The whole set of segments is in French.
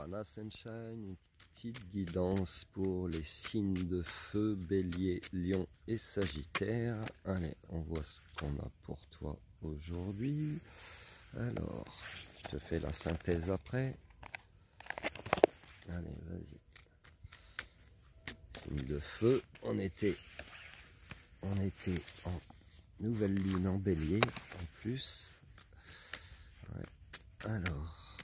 Prana Sunshine, une petite guidance pour les signes de feu, Bélier, Lion et Sagittaire. Allez, on voit ce qu'on a pour toi aujourd'hui. Alors, je te fais la synthèse après. Allez, vas-y. Signe de feu, on était en nouvelle lune en Bélier en plus. Ouais. Alors,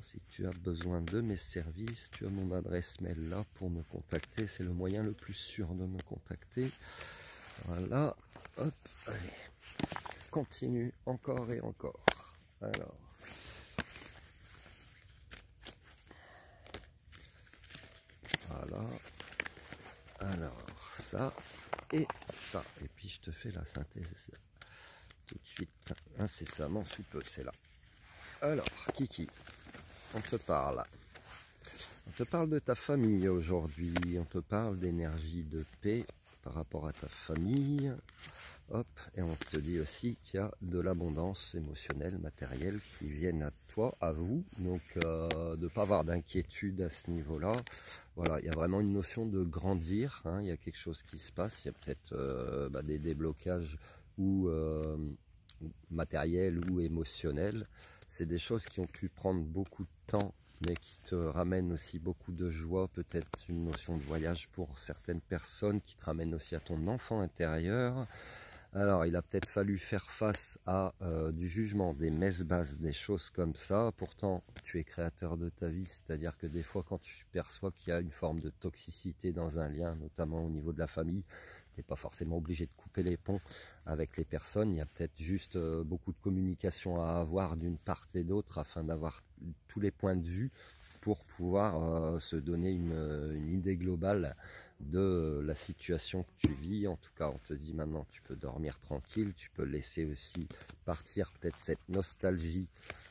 si tu as besoin de mes services, tu as mon adresse mail là pour me contacter. C'est le moyen le plus sûr de me contacter. Voilà, hop, allez, continue encore et encore. Alors, voilà, alors ça et ça. Et puis je te fais la synthèse tout de suite, incessamment sous peu, c'est là. Alors, Kiki, on te parle. On te parle de ta famille aujourd'hui, on te parle d'énergie de paix par rapport à ta famille. Hop, et on te dit aussi qu'il y a de l'abondance émotionnelle, matérielle qui viennent à toi, à vous. Donc, de ne pas avoir d'inquiétude à ce niveau-là. Voilà, il y a vraiment une notion de grandir. Hein, il y a quelque chose qui se passe. Il y a peut-être des déblocages ou matériels ou émotionnels. C'est des choses qui ont pu prendre beaucoup de temps, mais qui te ramènent aussi beaucoup de joie, peut-être une notion de voyage pour certaines personnes, qui te ramènent aussi à ton enfant intérieur. Alors, il a peut-être fallu faire face à du jugement, des messes basses, des choses comme ça. Pourtant, tu es créateur de ta vie, c'est-à-dire que des fois, quand tu perçois qu'il y a une forme de toxicité dans un lien, notamment au niveau de la famille, tu n'es pas forcément obligé de couper les ponts avec les personnes. Il y a peut-être juste beaucoup de communication à avoir d'une part et d'autre afin d'avoir tous les points de vue pour pouvoir se donner une idée globale de la situation que tu vis. En tout cas, on te dit maintenant tu peux dormir tranquille, tu peux laisser aussi partir peut-être cette nostalgie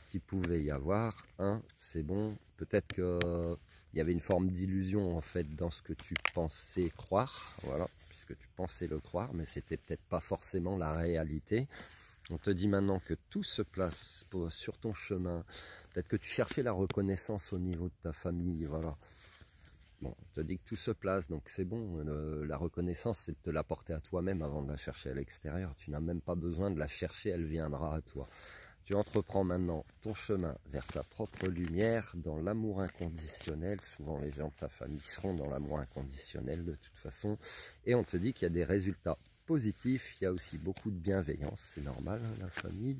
qui pouvait y avoir. Hein, c'est bon, peut-être que il y avait une forme d'illusion en fait dans ce que tu pensais croire, voilà, puisque tu pensais le croire, mais c'était peut-être pas forcément la réalité. On te dit maintenant que tout se place sur ton chemin. Peut-être que tu cherchais la reconnaissance au niveau de ta famille, voilà. Bon, on te dit que tout se place, donc c'est bon. La reconnaissance, c'est de te l'apporter à toi-même avant de la chercher à l'extérieur. Tu n'as même pas besoin de la chercher, elle viendra à toi. Tu entreprends maintenant ton chemin vers ta propre lumière, dans l'amour inconditionnel. Souvent, les gens de ta famille seront dans l'amour inconditionnel de toute façon. Et on te dit qu'il y a des résultats positifs. Il y a aussi beaucoup de bienveillance, c'est normal, hein, la famille.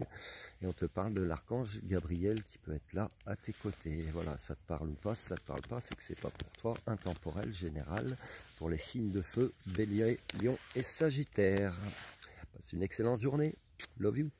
Et on te parle de l'archange Gabriel qui peut être là à tes côtés. Et voilà, ça te parle ou pas, si ça te parle pas, c'est que c'est pas pour toi, intemporel, général, pour les signes de feu, Bélier, Lion et Sagittaire. Passe une excellente journée. Love you.